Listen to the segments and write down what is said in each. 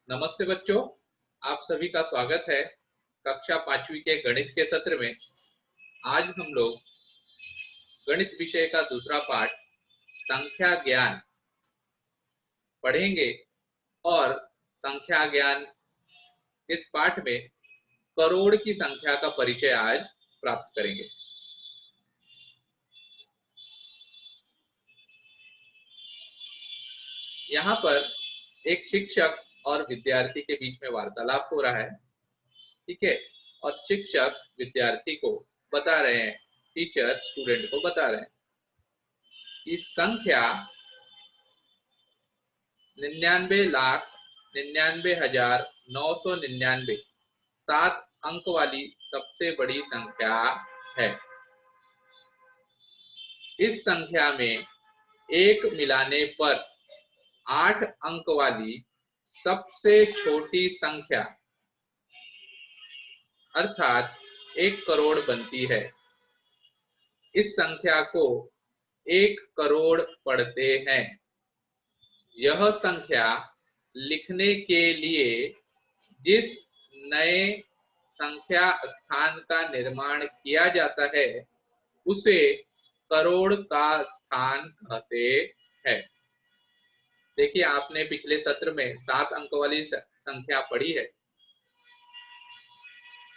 नमस्ते बच्चों, आप सभी का स्वागत है कक्षा 5वीं के गणित के सत्र में। आज हम लोग गणित विषय का दूसरा पाठ संख्या ज्ञान पढ़ेंगे और संख्या ज्ञान इस पाठ में करोड़ की संख्या का परिचय आज प्राप्त करेंगे। यहाँ पर एक शिक्षक और विद्यार्थी के बीच में वार्तालाप हो रहा है, ठीक है। और शिक्षक विद्यार्थी को बता रहे हैं, टीचर स्टूडेंट को बता रहे हैं कि संख्या 99,99,999 7 अंक वाली सबसे बड़ी संख्या है। इस संख्या में एक मिलाने पर 8 अंक वाली सबसे छोटी संख्या अर्थात 1 करोड़ बनती है। इस संख्या को 1 करोड़ पढ़ते हैं। यह संख्या लिखने के लिए जिस नए संख्या स्थान का निर्माण किया जाता है उसे करोड़ का स्थान कहते हैं। देखिए, आपने पिछले सत्र में 7 अंक वाली संख्या पढ़ी है।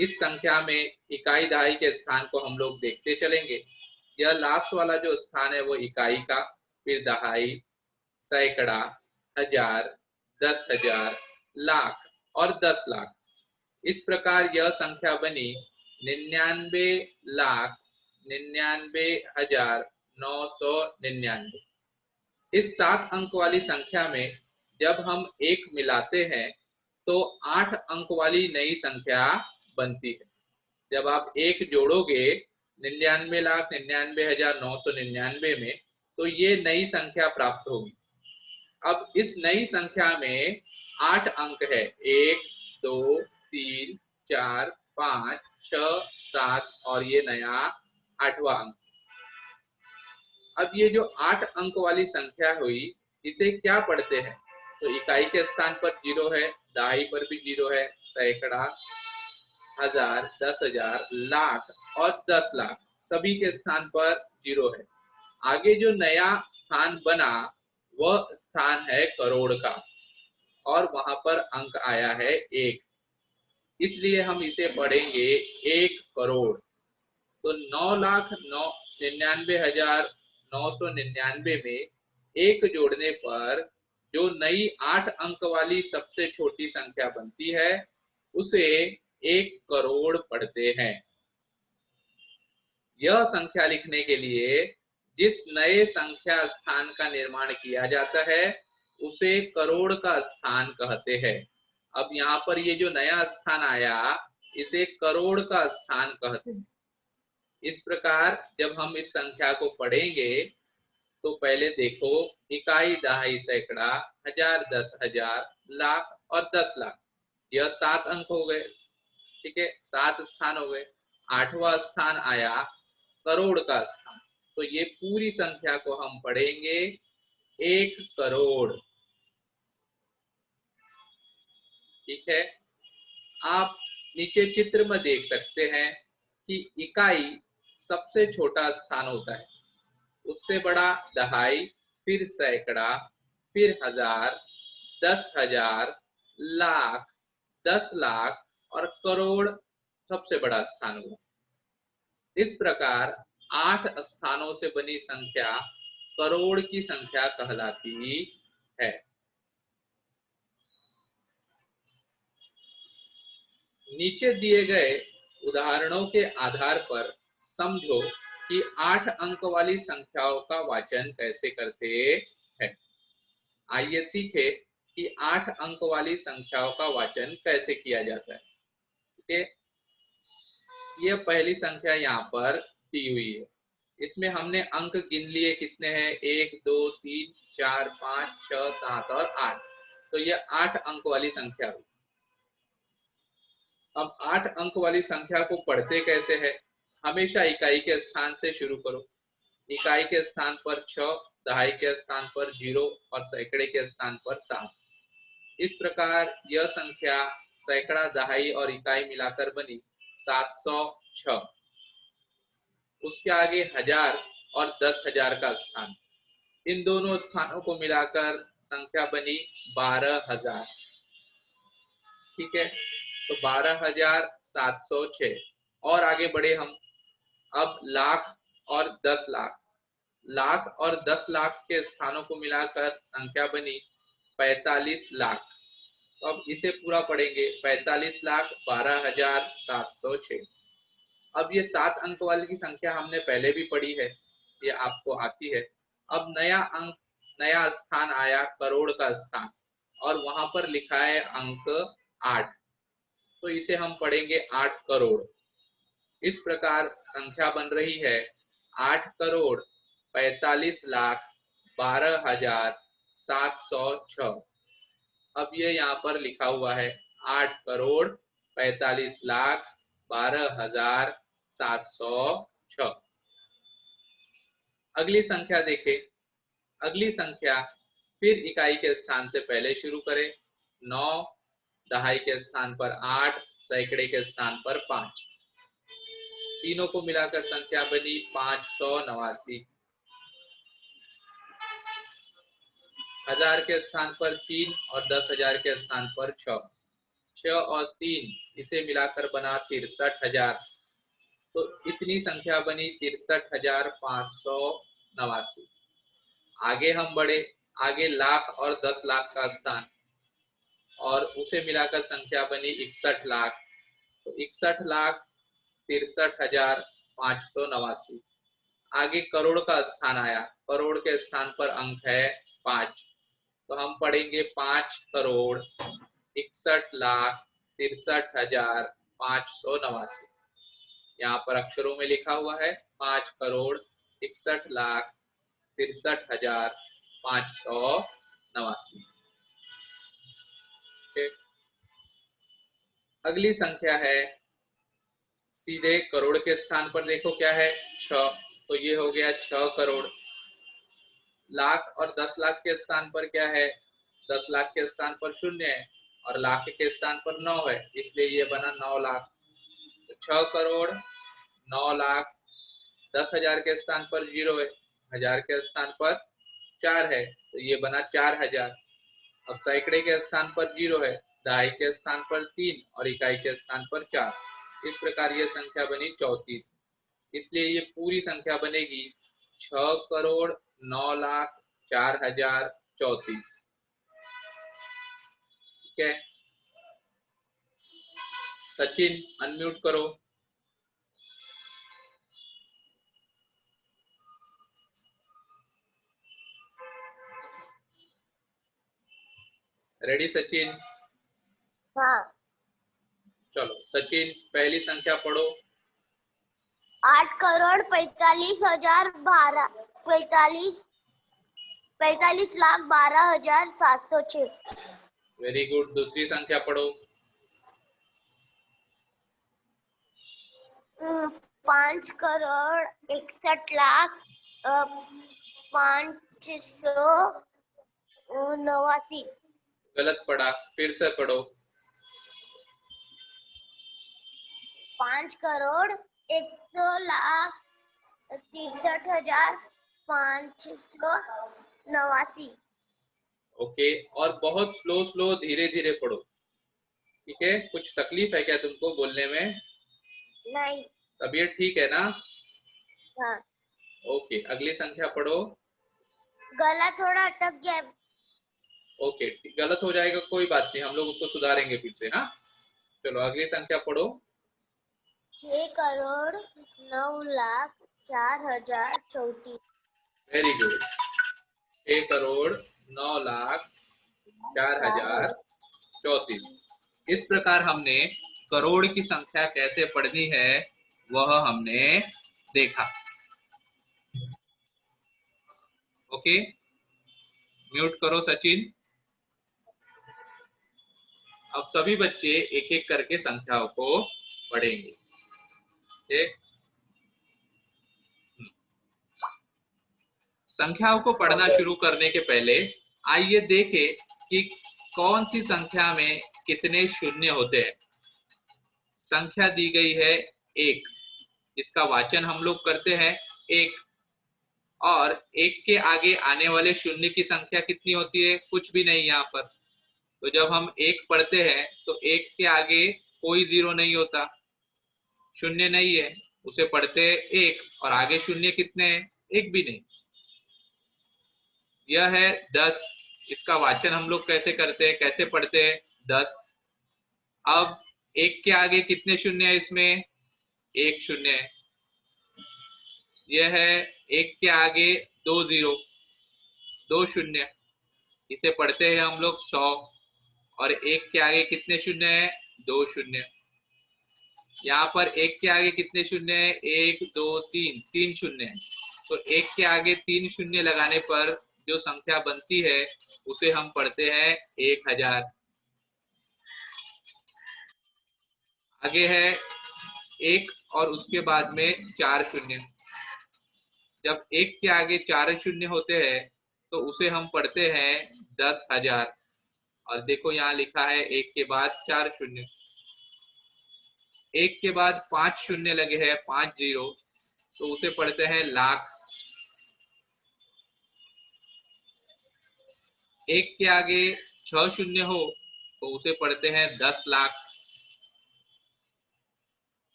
इस संख्या में इकाई दहाई के स्थान को हम लोग देखते चलेंगे। यह लास्ट वाला जो स्थान है वो इकाई का, फिर दहाई, सैकड़ा, हजार, 10,000, लाख और 10 लाख। इस प्रकार यह संख्या बनी 99,99,999। इस 7 अंक वाली संख्या में जब हम एक मिलाते हैं तो 8 अंक वाली नई संख्या बनती है। जब आप एक जोड़ोगे 99,99,999 में तो ये नई संख्या प्राप्त होगी। अब इस नई संख्या में 8 अंक है, 1, 2, 3, 4, 5, 6, 7 और ये नया 8वां अंक। अब ये जो 8 अंक वाली संख्या हुई, इसे क्या पढ़ते हैं? तो इकाई के स्थान पर 0 है, दहाई पर भी 0 है, सैकड़ा, हजार, 10,000, लाख और 10 लाख सभी के स्थान पर 0 है। आगे जो नया स्थान बना वह स्थान है करोड़ का और वहां पर अंक आया है 1, इसलिए हम इसे पढ़ेंगे 1 करोड़। तो 9,99,999 में 1 जोड़ने पर जो नई 8 अंक वाली सबसे छोटी संख्या बनती है उसे 1 करोड़ पढ़ते हैं। यह संख्या लिखने के लिए जिस नए संख्या स्थान का निर्माण किया जाता है उसे करोड़ का स्थान कहते हैं। अब यहाँ पर ये जो नया स्थान आया इसे करोड़ का स्थान कहते हैं। इस प्रकार जब हम इस संख्या को पढ़ेंगे तो पहले देखो, इकाई, दहाई, सैकड़ा, हजार, 10,000, लाख और 10 लाख, यह 7 अंक हो गए, ठीक है, 7 स्थान हो गए। 8वां स्थान आया करोड़ का स्थान, तो ये पूरी संख्या को हम पढ़ेंगे 1 करोड़, ठीक है। आप नीचे चित्र में देख सकते हैं कि इकाई सबसे छोटा स्थान होता है, उससे बड़ा दहाई, फिर सैकड़ा, फिर हजार, 10,000, लाख, 10 लाख और करोड़ सबसे बड़ा स्थान हुआ। इस प्रकार 8 स्थानों से बनी संख्या करोड़ की संख्या कहलाती है। नीचे दिए गए उदाहरणों के आधार पर समझो कि 8 अंक वाली संख्याओं का वाचन कैसे करते हैं। आइए सीखे कि 8 अंक वाली संख्याओं का वाचन कैसे किया जाता है, ठीक है। ये पहली संख्या यहाँ पर दी हुई है, इसमें हमने अंक गिन लिए, कितने हैं? 1, 2, 3, 4, 5, 6, 7 और 8। तो ये 8 अंक वाली संख्या हुई। अब 8 अंक वाली संख्या को पढ़ते कैसे है? हमेशा इकाई के स्थान से शुरू करो। इकाई के स्थान पर 6, दहाई के स्थान पर 0 और सैकड़े के स्थान पर 7। इस प्रकार यह संख्या सैकड़ा, दहाई और इकाई मिलाकर बनी 706। उसके आगे 1000 और 10,000 का स्थान, इन दोनों स्थानों को मिलाकर संख्या बनी 12,000। ठीक है, तो 12,706। और आगे बढ़े हम, अब लाख और 10 लाख, लाख और 10 लाख के स्थानों को मिलाकर संख्या बनी 45 लाख। तो अब इसे पूरा पढ़ेंगे, 45 लाख 12,706। अब ये 7 अंक वाली की संख्या हमने पहले भी पढ़ी है, ये आपको आती है। अब नया अंक, नया स्थान आया करोड़ का स्थान, और वहां पर लिखा है अंक 8, तो इसे हम पढ़ेंगे 8 करोड़। इस प्रकार संख्या बन रही है 8 करोड़ 45 लाख 12,706। अब ये यहाँ पर लिखा हुआ है 8 करोड़ 45 लाख 12,706। अगली संख्या देखें। अगली संख्या फिर इकाई के स्थान से पहले शुरू करें। 9, दहाई के स्थान पर 8, सैकड़े के स्थान पर 5, तीनों को मिलाकर संख्या बनी 589। 1000 के स्थान पर 3 और 10,000 के स्थान पर 6, 6 और 3 इसे मिलाकर बना 63,000। तो इतनी संख्या बनी 63,589। आगे हम बढ़े, आगे लाख और 10 लाख का स्थान, और उसे मिलाकर संख्या बनी 61 लाख। तो 61,63,589। आगे करोड़ का स्थान आया, करोड़ के स्थान पर अंक है 5, तो हम पढ़ेंगे 5 करोड़ 61,63,589। यहाँ पर अक्षरों में लिखा हुआ है 5 करोड़ 61,63,589। अगली संख्या है, सीधे करोड़ के स्थान पर देखो क्या है 6, तो ये हो गया 6 करोड़। लाख और 10 लाख के स्थान पर क्या है, 10 लाख के स्थान पर 0 है और लाख के स्थान पर 9 है, इसलिए ये बना 9 लाख। तो 6 करोड़ 9 लाख। 10,000 के स्थान पर 0 है, 1000 के स्थान पर 4 है, तो ये बना 4,000। अब सैकड़े के स्थान पर 0 है, दहाई के स्थान पर 3 और इकाई के स्थान पर 4। इस प्रकार ये संख्या बनी 34। इसलिए ये पूरी संख्या बनेगी 6 करोड़ 9 लाख 4,034। ठीक है, सचिन अनम्यूट करो। रेडी सचिन? हाँ। चलो सचिन, पहली संख्या पढ़ो। 8 करोड़ 45 लाख 12,706। Very good. दूसरी संख्या पढ़ो। 5 करोड़ 61 लाख 589। गलत पढ़ा, फिर से पढ़ो। 5 करोड़ 100 लाख 63,589। ओके, और बहुत स्लो धीरे धीरे पढ़ो। ठीक है, कुछ तकलीफ है क्या तुमको बोलने में? नहीं। तबीयत ठीक है ना? हाँ। ओके, अगली संख्या पढ़ो। गला थोड़ा अटक गया। ओके, गलत हो जाएगा, कोई बात नहीं, हम लोग उसको सुधारेंगे फिर से। हाँ, चलो अगली संख्या पढ़ो। 6 करोड़ 9 लाख 4,034। Very good. 6 करोड़ 9 लाख 4,034। इस प्रकार हमने करोड़ की संख्या कैसे पढ़नी है वह हमने देखा। ओके, म्यूट करो सचिन। अब सभी बच्चे एक एक करके संख्याओं को पढ़ेंगे। ठीक, संख्याओं को पढ़ना शुरू करने के पहले आइए देखें कि कौन सी संख्या में कितने शून्य होते हैं। संख्या दी गई है 1, इसका वाचन हम लोग करते हैं 1, और 1 के आगे आने वाले शून्य की संख्या कितनी होती है, कुछ भी नहीं यहाँ पर। तो जब हम 1 पढ़ते हैं तो 1 के आगे कोई 0 नहीं होता, शून्य नहीं है, उसे पढ़ते 1 और आगे शून्य कितने हैं, 1 भी नहीं। यह है 10, इसका वाचन हम लोग कैसे करते हैं, कैसे पढ़ते हैं, 10। अब 1 के आगे कितने शून्य है, इसमें 1 शून्य है। यह है 1 के आगे 2 0, 2 शून्य, इसे पढ़ते हैं हम लोग 100। और 1 के आगे कितने शून्य है, 2 शून्य। यहाँ पर 1 के आगे कितने शून्य है, 1 2 3, 3 शून्य है। तो 1 के आगे 3 शून्य लगाने पर जो संख्या बनती है उसे हम पढ़ते हैं 1000। आगे है 1 और उसके बाद में 4 शून्य। जब 1 के आगे 4 शून्य होते हैं तो उसे हम पढ़ते हैं 10,000। और देखो यहाँ लिखा है 1 के बाद 4 शून्य, 1 के बाद 5 शून्य लगे हैं, 5 0, तो उसे पढ़ते हैं लाख। 1 के आगे 6 शून्य हो तो उसे पढ़ते हैं 10 लाख।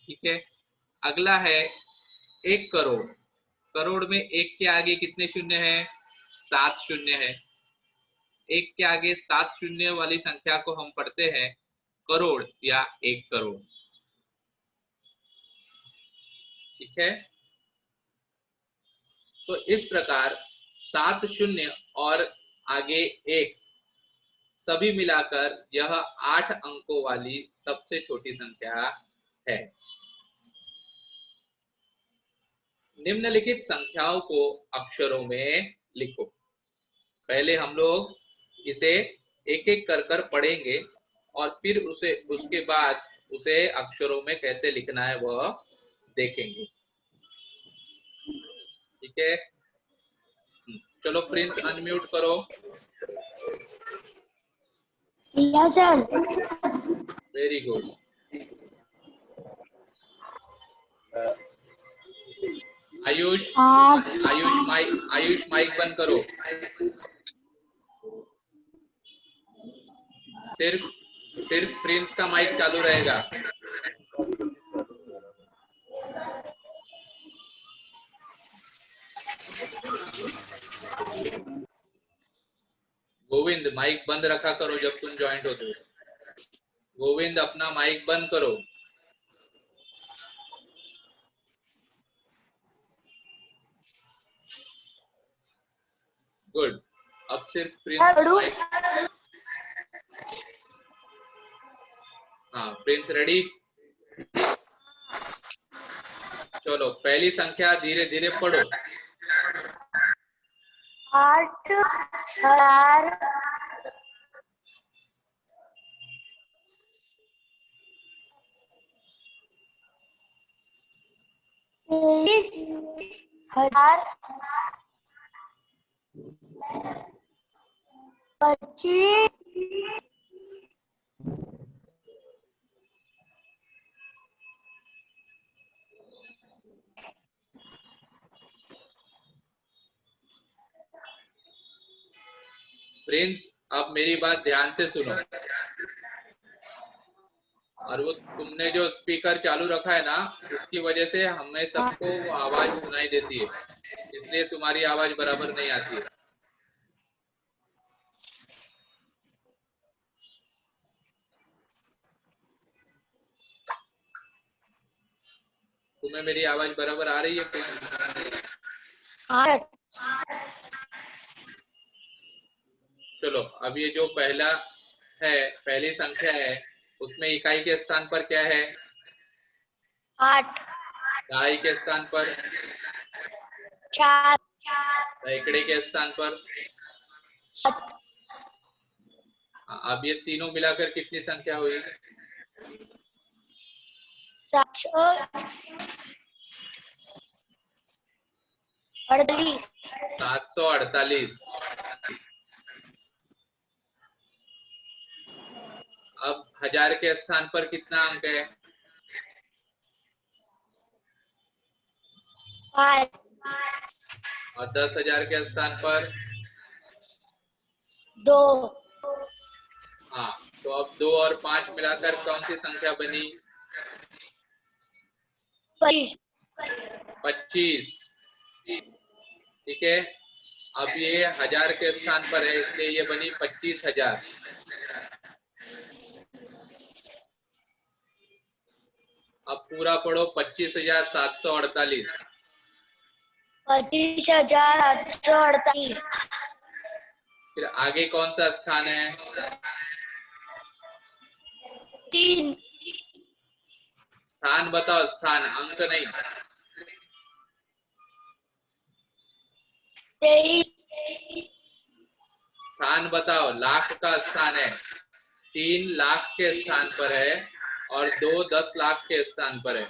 ठीक है, अगला है 1 करोड़। करोड़ में 1 के आगे कितने शून्य है, 7 शून्य है। 1 के आगे 7 शून्य वाली संख्या को हम पढ़ते हैं करोड़ या 1 करोड़। ठीक है, तो इस प्रकार 7 शून्य और आगे 1 सभी मिलाकर यह 8 अंकों वाली सबसे छोटी संख्या है। निम्नलिखित संख्याओं को अक्षरों में लिखो। पहले हम लोग इसे एक एक कर कर पढ़ेंगे और फिर उसके बाद उसे अक्षरों में कैसे लिखना है वह देखेंगे। ठीक है, चलो प्रिंस अनम्यूट करो। Yes sir. Very good. Ayush, Ayush mic बंद करो। सिर्फ प्रिंस का माइक चालू रहेगा। गोविंद माइक बंद रखा करो जब तुम ज्वाइंट होते हो। गोविंद अपना माइक बंद करो। गुड, अब सिर्फ प्रिंस। हाँ प्रिंस रेडी। चलो पहली संख्या धीरे धीरे पढ़ो। 8,000 20,000 25 प्रिंस अब मेरी बात ध्यान से सुनो। और वो तुमने जो स्पीकर चालू रखा है ना, उसकी वजह से हमें सबको वो आवाज सुनाई देती है, इसलिए तुम्हारी आवाज बराबर नहीं आती है। तुम्हें मेरी आवाज बराबर आ रही है प्रिंस? हाँ। चलो अब ये जो पहली संख्या है उसमें इकाई के स्थान पर क्या है, 8 दहाई के स्थान पर 4 सैकड़े के स्थान पर 7 अब ये तीनों मिलाकर कितनी संख्या हुई, 748 748। 1000 के स्थान पर कितना अंक है? 5 और 10,000 के स्थान पर? 2 हाँ, तो अब 2 और 5 मिलाकर कौन सी संख्या बनी? 25 25। ठीक है, अब ये 1000 के स्थान पर है इसलिए ये बनी 25,000। अब पूरा पढ़ो 25,748। 25,848 फिर आगे कौन सा स्थान है? 3 स्थान बताओ, स्थान, अंक नहीं। 23 स्थान बताओ, लाख का स्थान है। 3 लाख के स्थान पर है और 2 10 लाख के स्थान पर है।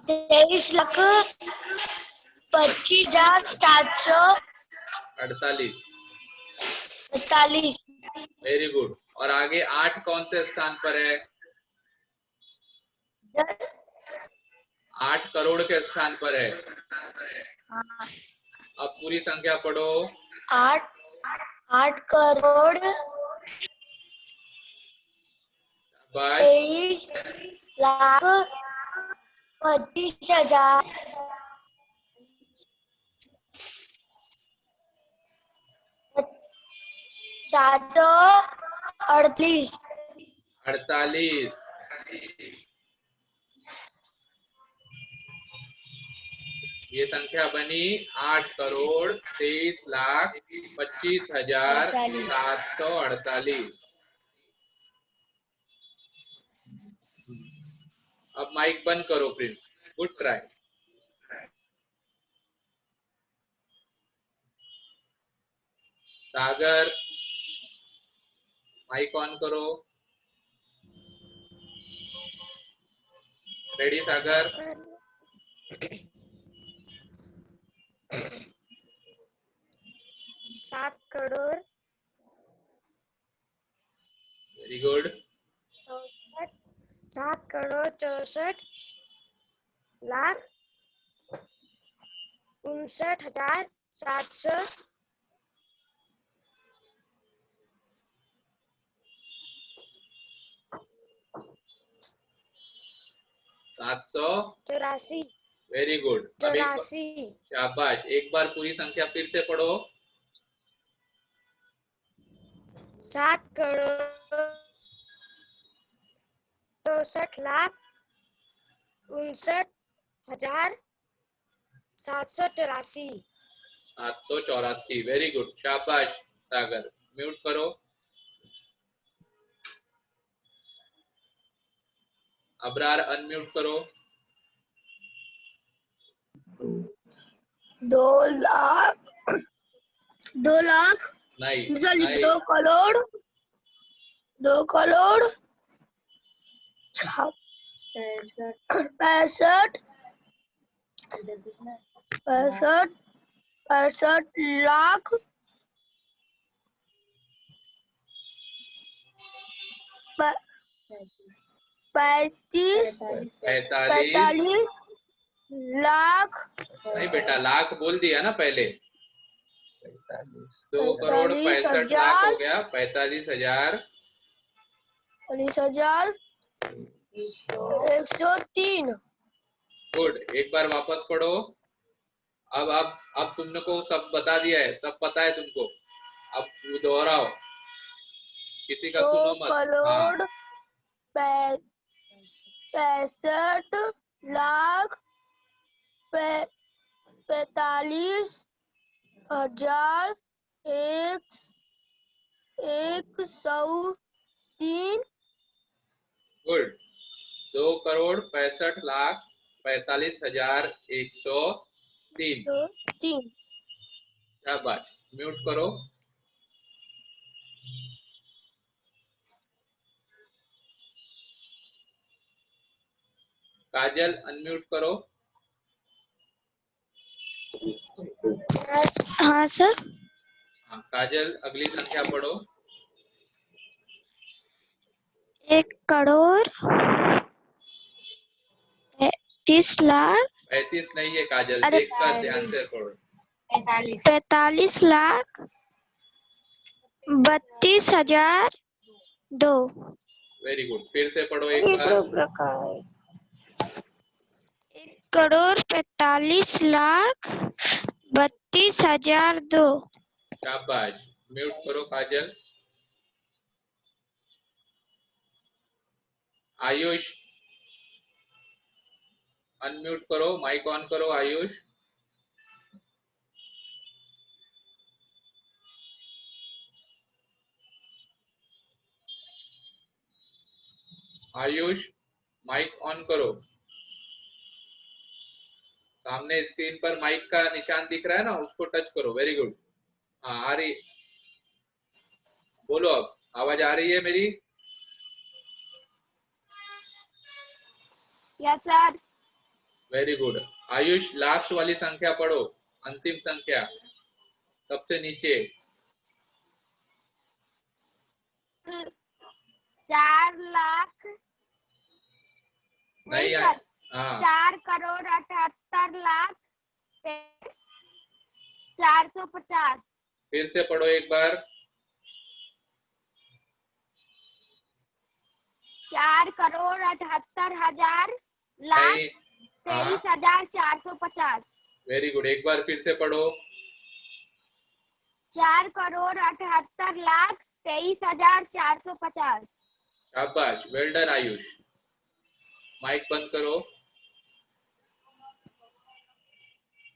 23,25,748 48। Very good. और आगे 8 कौन से स्थान पर है? 8 करोड़ के स्थान पर है। अब पूरी संख्या पढ़ो। 8 करोड़ बस 23,25,000 748 48। ये संख्या बनी 8,23,25,748। अब माइक बंद करो Prince. Good try. Sagar, mic on करो। Ready Sagar? 7 crore very good. 7 crore 64,59,700 84 very good. अब 84 शाबाश। एक बार पूरी संख्या फिर से पढ़ो। 7 करोड़ 64,59,784 784। वेरी गुड, शाबाश सागर। म्यूट करो। अबरार अनम्यूट करो। 2 लाख 2 लाख नहीं, सॉरी नहीं। 2 करोड़ 2 करोड़ 65 लाख 45 लाख नहीं बेटा, लाख बोल दिया ना पहले। 2 करोड़ 65 लाख हो गया 45,000 103। गुड। एक बार वापस पढ़ो। अब तुमने को सब बता दिया है, सब पता है तुमको। अब दोहराओ, किसी का सुनो 2 मत। करोड़ 65 लाख 45,103। गुड। 2 करोड़ 65,45,103। शाबाश। म्यूट करो। काजल अनम्यूट करो। हाँ सर। हाँ, काजल अगली संख्या पढ़ो। 1 करोड़ 30 लाख 35 नहीं है काजल, अरे देखकर ध्यान से पढ़ो। 45 लाख 32,002। वेरी गुड, फिर से पढ़ो एक बार। 1 करोड़ 45 लाख 32,002। शाबाश, म्यूट करो काजल। आयुष अनम्यूट करो, माइक ऑन करो आयुष। आयुष माइक ऑन करो। सामने स्क्रीन पर माइक का निशान दिख रहा है ना, उसको टच करो। Very good. हाँ आ रही, बोलो अब, आवाज आ रही है मेरी? Yes sir. Very good. Ayush last वाली संख्या पढ़ो, अंतिम संख्या सबसे नीचे। 4 लाख नहीं सर, हाँ 4 करोड़ 78 लाख 450। फिर से पढ़ो एक बार। 4 करोड़ 78,000 लाख नहीं हाँ 23,450। वेरी गुड, एक बार फिर से पढ़ो। 4 करोड़ 78 लाख 23,450। शाबाश, वेल डन आयुष। माइक बंद करो।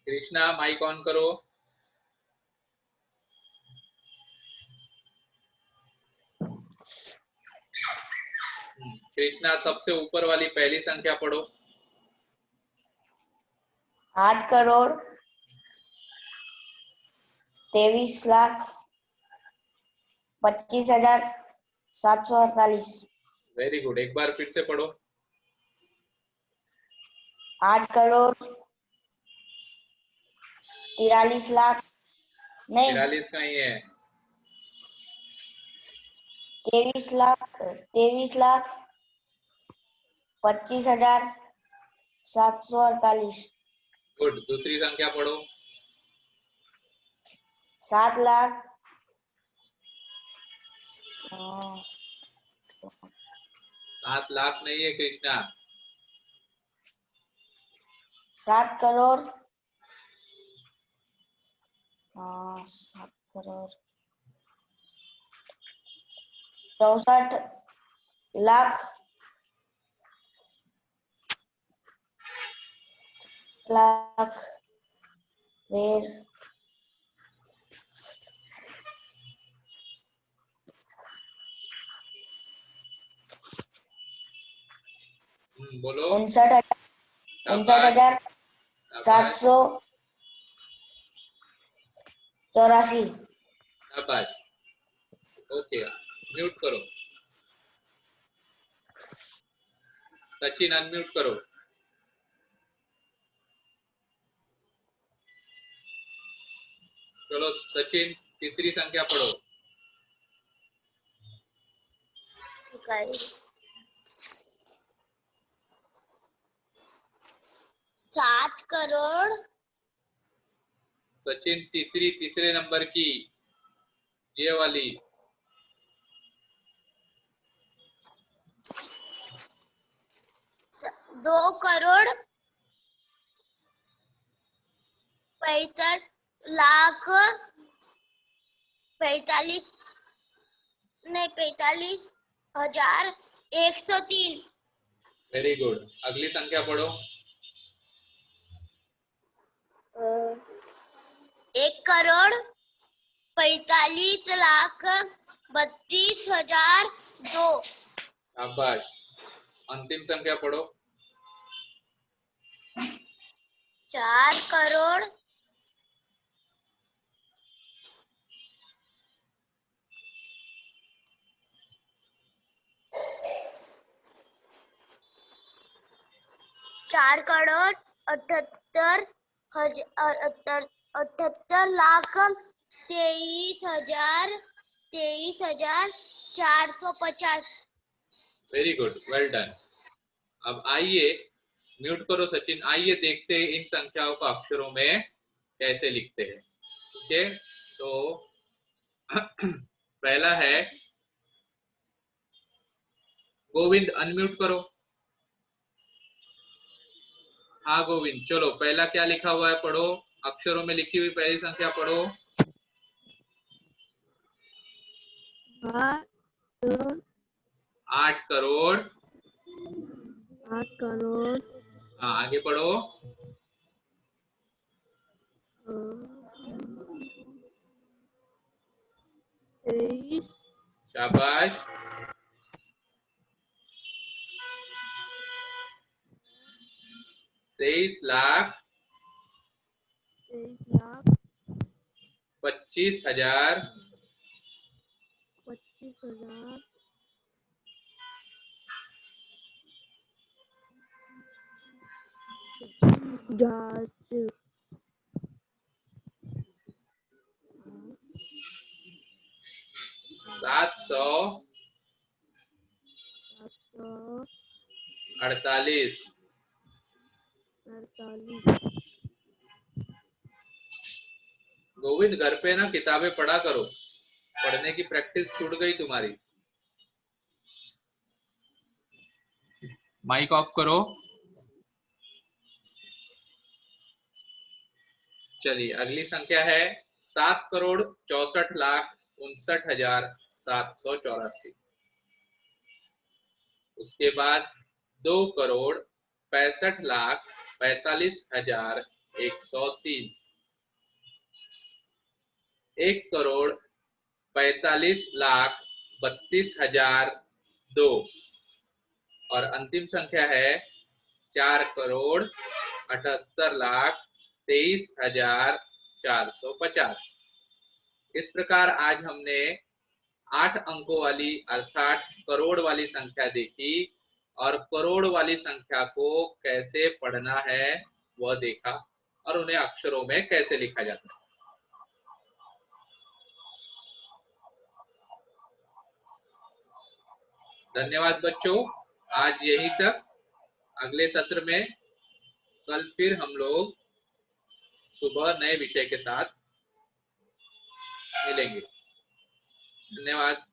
कृष्णा माइक ऑन करो। कृष्णा सबसे ऊपर वाली पहली संख्या पढ़ो। 8 करोड़ 23 लाख 25,748। वेरी गुड, एक बार फिर से पढ़ो। 8 करोड़ 43 लाख नहीं 43 का ही है। 23 लाख 25,748। गुड, दूसरी संख्या पढ़ो। 7 लाख 7 लाख नहीं है कृष्णा। 7 करोड़ 64 लाख फिर बोलो। 59,784। शाबाश, ओके, म्यूट करो। सचिन अनम्यूट करो। चलो सचिन, तीसरी संख्या पढ़ो। 7 करोड़ सचिन तीसरे नंबर की, ये वाली। 2 करोड़ 65 लाख 45,103। वेरी गुड, अगली संख्या पढ़ो। 1 करोड़ 45 लाख 32,002। शाबाश, अंतिम संख्या पढ़ो। 4 crore 78 lakh 23,450। Very good, well done. अब आइए, म्यूट करो सचिन, आइए देखते हैं इन संख्याओं को अक्षरों में कैसे लिखते हैं। ठीक है, तो पहला है गोविंद, अनम्यूट करो। हाँ गोविंद, चलो पहला क्या लिखा हुआ है पढ़ो, अक्षरों में लिखी हुई पहली संख्या पढ़ो। 8 करोड़। 8 करोड़ हाँ आगे पढ़ो। 23 शाबाश। 23 लाख 25,000 25,000 748। 48 गोविंद घर पे ना किताबें पढ़ा करो, पढ़ने की प्रैक्टिस छूट गई तुम्हारी। माइक ऑफ करो। चलिए अगली संख्या है 7,64,59,784। उसके बाद 2,65,45,103। 1,45,32,002। और अंतिम संख्या है 4,78,23,450। इस प्रकार आज हमने 8 अंकों वाली अर्थात करोड़ वाली संख्या देखी और करोड़ वाली संख्या को कैसे पढ़ना है वह देखा और उन्हें अक्षरों में कैसे लिखा जाता है। धन्यवाद बच्चों, आज यही तक। अगले सत्र में कल फिर हम लोग सुबह नए विषय के साथ मिलेंगे। धन्यवाद।